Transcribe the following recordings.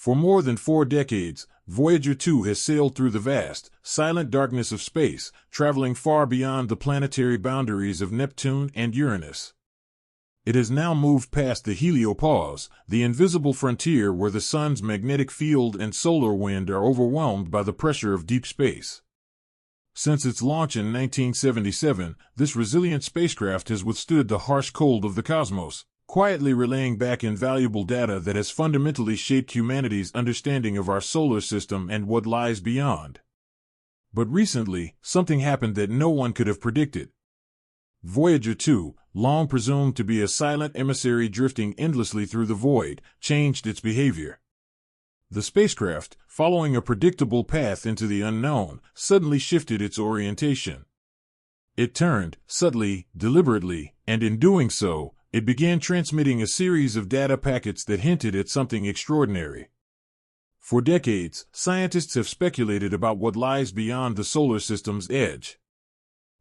For more than 4 decades, Voyager 2 has sailed through the vast, silent darkness of space, traveling far beyond the planetary boundaries of Neptune and Uranus. It has now moved past the heliopause, the invisible frontier where the sun's magnetic field and solar wind are overwhelmed by the pressure of deep space. Since its launch in 1977, this resilient spacecraft has withstood the harsh cold of the cosmos, quietly relaying back invaluable data that has fundamentally shaped humanity's understanding of our solar system and what lies beyond. But recently, something happened that no one could have predicted. Voyager 2, long presumed to be a silent emissary drifting endlessly through the void, changed its behavior. The spacecraft, following a predictable path into the unknown, suddenly shifted its orientation. It turned, subtly, deliberately, and in doing so, it began transmitting a series of data packets that hinted at something extraordinary. For decades, scientists have speculated about what lies beyond the solar system's edge.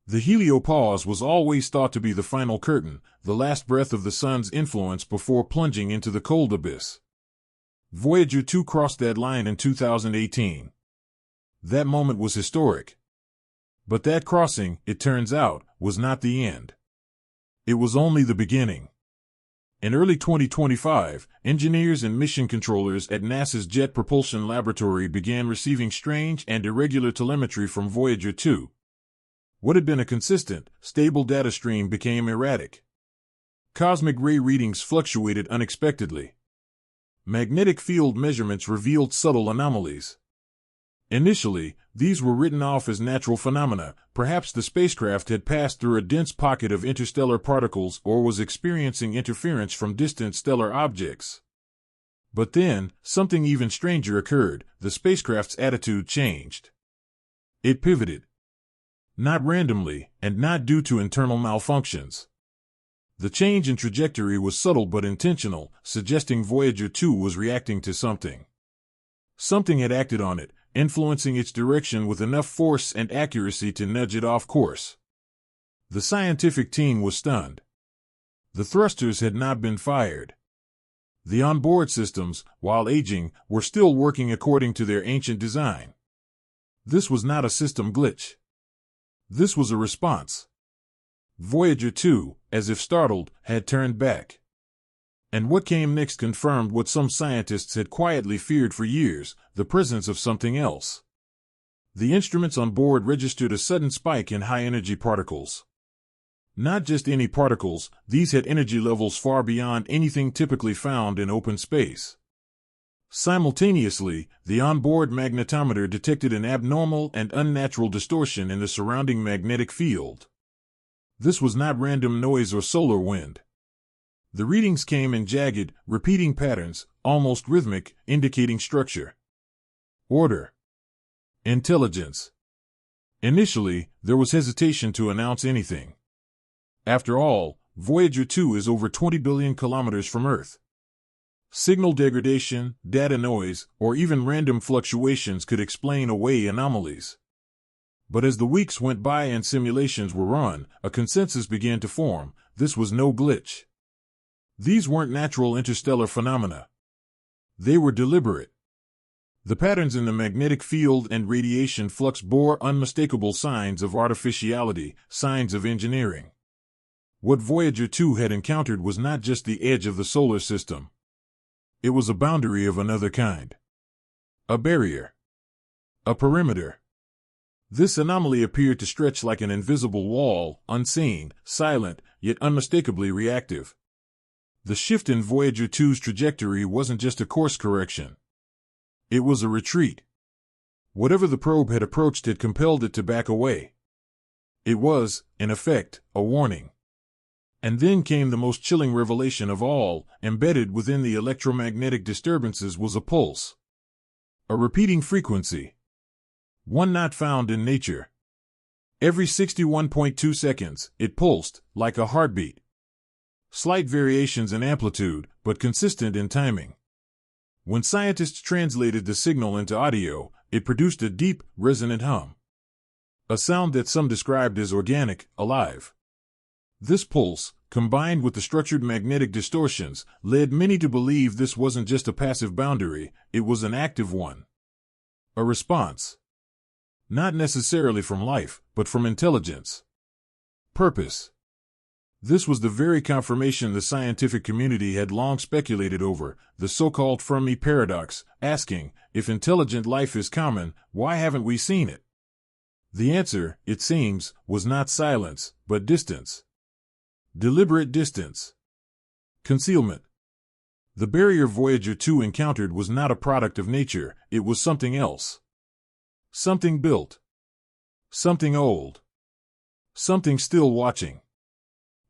The heliopause was always thought to be the final curtain, the last breath of the sun's influence before plunging into the cold abyss. Voyager 2 crossed that line in 2018. That moment was historic. But that crossing, it turns out, was not the end. It was only the beginning. In early 2025, engineers and mission controllers at NASA's Jet Propulsion Laboratory began receiving strange and irregular telemetry from Voyager 2. What had been a consistent, stable data stream became erratic. Cosmic ray readings fluctuated unexpectedly. Magnetic field measurements revealed subtle anomalies. Initially, these were written off as natural phenomena. Perhaps the spacecraft had passed through a dense pocket of interstellar particles or was experiencing interference from distant stellar objects. But then, something even stranger occurred. The spacecraft's attitude changed. It pivoted. Not randomly, and not due to internal malfunctions. The change in trajectory was subtle but intentional, suggesting Voyager 2 was reacting to something. Something had acted on it, influencing its direction with enough force and accuracy to nudge it off course. The scientific team was stunned. The thrusters had not been fired. The onboard systems, while aging, were still working according to their ancient design. This was not a system glitch. This was a response. Voyager 2, as if startled, had turned back. And what came next confirmed what some scientists had quietly feared for years, the presence of something else. The instruments on board registered a sudden spike in high-energy particles. Not just any particles, these had energy levels far beyond anything typically found in open space. Simultaneously, the onboard magnetometer detected an abnormal and unnatural distortion in the surrounding magnetic field. This was not random noise or solar wind. The readings came in jagged, repeating patterns, almost rhythmic, indicating structure, order, intelligence. Initially, there was hesitation to announce anything. After all, Voyager 2 is over 20 billion kilometers from Earth. Signal degradation, data noise, or even random fluctuations could explain away anomalies. But as the weeks went by and simulations were run, a consensus began to form. This was no glitch. These weren't natural interstellar phenomena. They were deliberate. The patterns in the magnetic field and radiation flux bore unmistakable signs of artificiality, signs of engineering. What Voyager 2 had encountered was not just the edge of the solar system. It was a boundary of another kind. A barrier. A perimeter. This anomaly appeared to stretch like an invisible wall, unseen, silent, yet unmistakably reactive. The shift in Voyager 2's trajectory wasn't just a course correction. It was a retreat. Whatever the probe had approached had compelled it to back away. It was, in effect, a warning. And then came the most chilling revelation of all. Embedded within the electromagnetic disturbances was a pulse. A repeating frequency. One not found in nature. Every 61.2 seconds, it pulsed, like a heartbeat. Slight variations in amplitude, but consistent in timing. When scientists translated the signal into audio, it produced a deep, resonant hum. A sound that some described as organic, alive. This pulse, combined with the structured magnetic distortions, led many to believe this wasn't just a passive boundary, it was an active one. A response. Not necessarily from life, but from intelligence. Purpose. This was the very confirmation the scientific community had long speculated over, the so-called Fermi paradox, asking, if intelligent life is common, why haven't we seen it? The answer, it seems, was not silence, but distance. Deliberate distance. Concealment. The barrier Voyager 2 encountered was not a product of nature, it was something else. Something built. Something old. Something still watching.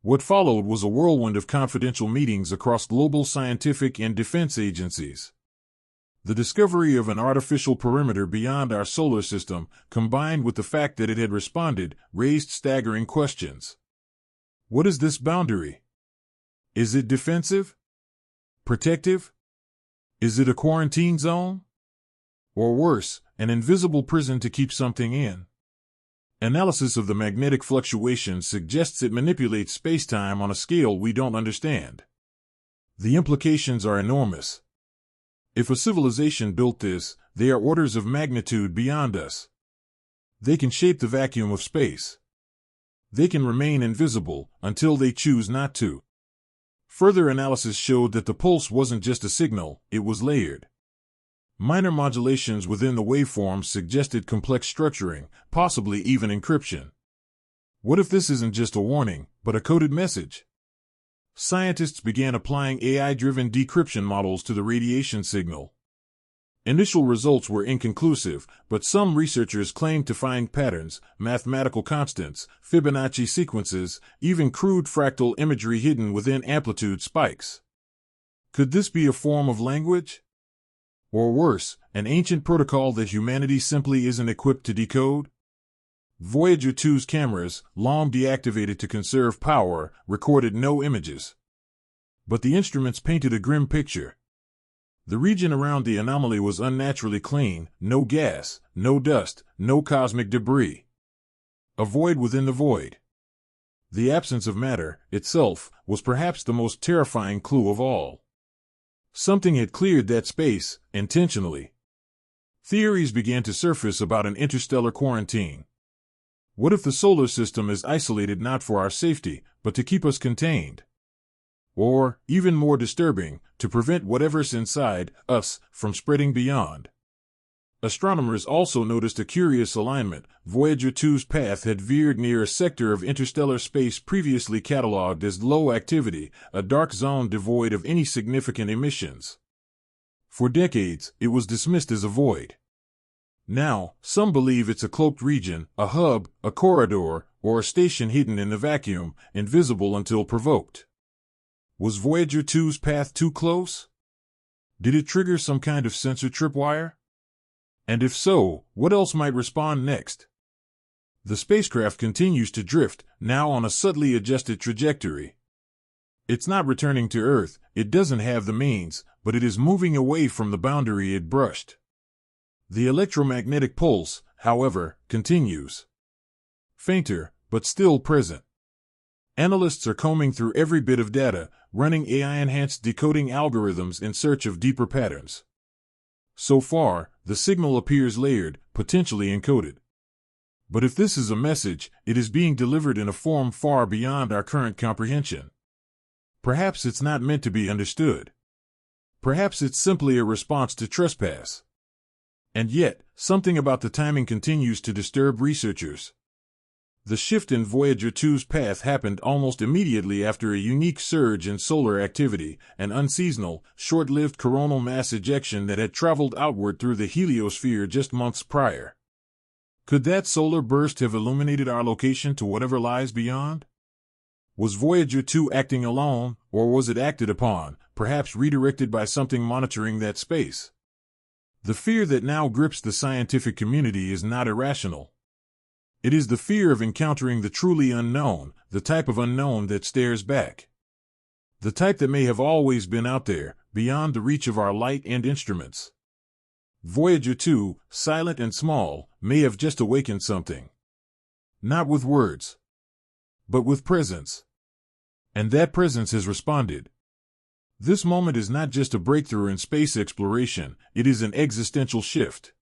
What followed was a whirlwind of confidential meetings across global scientific and defense agencies. The discovery of an artificial perimeter beyond our solar system, combined with the fact that it had responded, raised staggering questions. What is this boundary? Is it defensive? Protective? Is it a quarantine zone? Or worse, an invisible prison to keep something in? Analysis of the magnetic fluctuations suggests it manipulates space-time on a scale we don't understand. The implications are enormous. If a civilization built this, they are orders of magnitude beyond us. They can shape the vacuum of space. They can remain invisible until they choose not to. Further analysis showed that the pulse wasn't just a signal, it was layered. Minor modulations within the waveforms suggested complex structuring, possibly even encryption. What if this isn't just a warning, but a coded message? Scientists began applying AI-driven decryption models to the radiation signal. Initial results were inconclusive, but some researchers claimed to find patterns, mathematical constants, Fibonacci sequences, even crude fractal imagery hidden within amplitude spikes. Could this be a form of language? Or worse, an ancient protocol that humanity simply isn't equipped to decode? Voyager 2's cameras, long deactivated to conserve power, recorded no images. But the instruments painted a grim picture. The region around the anomaly was unnaturally clean, no gas, no dust, no cosmic debris. A void within the void. The absence of matter, itself, was perhaps the most terrifying clue of all. Something had cleared that space, intentionally. Theories began to surface about an interstellar quarantine. What if the solar system is isolated not for our safety, but to keep us contained? Or, even more disturbing, to prevent whatever's inside us from spreading beyond. Astronomers also noticed a curious alignment. Voyager 2's path had veered near a sector of interstellar space previously catalogued as low activity, a dark zone devoid of any significant emissions. For decades, it was dismissed as a void. Now, some believe it's a cloaked region, a hub, a corridor, or a station hidden in the vacuum, invisible until provoked. Was Voyager 2's path too close? Did it trigger some kind of sensor tripwire? And if so, what else might respond next? The spacecraft continues to drift, now on a subtly adjusted trajectory. It's not returning to Earth, it doesn't have the means, but it is moving away from the boundary it brushed. The electromagnetic pulse, however, continues. Fainter, but still present. Analysts are combing through every bit of data, running AI-enhanced decoding algorithms in search of deeper patterns. So far, the signal appears layered, potentially encoded. But if this is a message, it is being delivered in a form far beyond our current comprehension. Perhaps it's not meant to be understood. Perhaps it's simply a response to trespass. And yet, something about the timing continues to disturb researchers. The shift in Voyager 2's path happened almost immediately after a unique surge in solar activity, an unseasonal, short-lived coronal mass ejection that had traveled outward through the heliosphere just months prior. Could that solar burst have illuminated our location to whatever lies beyond? Was Voyager 2 acting alone, or was it acted upon, perhaps redirected by something monitoring that space? The fear that now grips the scientific community is not irrational. It is the fear of encountering the truly unknown, the type of unknown that stares back. The type that may have always been out there, beyond the reach of our light and instruments. Voyager 2, silent and small, may have just awakened something. Not with words, but with presence. And that presence has responded. This moment is not just a breakthrough in space exploration, it is an existential shift.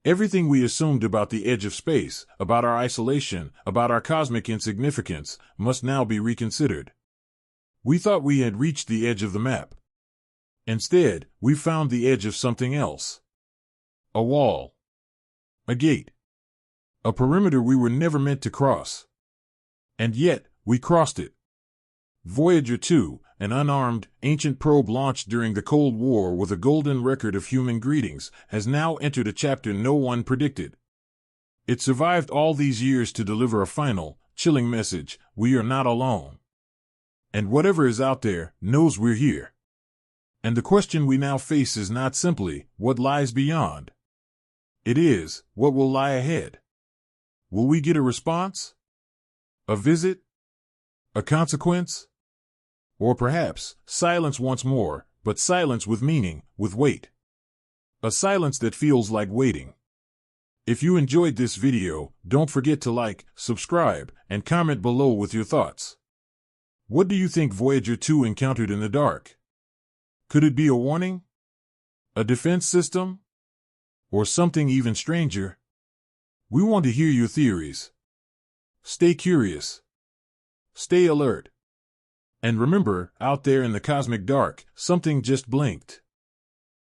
Everything we assumed about the edge of space, about our isolation, about our cosmic insignificance, must now be reconsidered. We thought we had reached the edge of the map. Instead, we found the edge of something else. A wall. A gate. A perimeter we were never meant to cross. And yet, we crossed it. Voyager 2, an unarmed, ancient probe launched during the Cold War with a golden record of human greetings, has now entered a chapter no one predicted. It survived all these years to deliver a final, chilling message: we are not alone. And whatever is out there knows we're here. And the question we now face is not simply, what lies beyond? It is, what will lie ahead? Will we get a response? A visit? A consequence? Or perhaps, silence once more, but silence with meaning, with weight. A silence that feels like waiting. If you enjoyed this video, don't forget to like, subscribe, and comment below with your thoughts. What do you think Voyager 2 encountered in the dark? Could it be a warning? A defense system? Or something even stranger? We want to hear your theories. Stay curious. Stay alert. And remember, out there in the cosmic dark, something just blinked.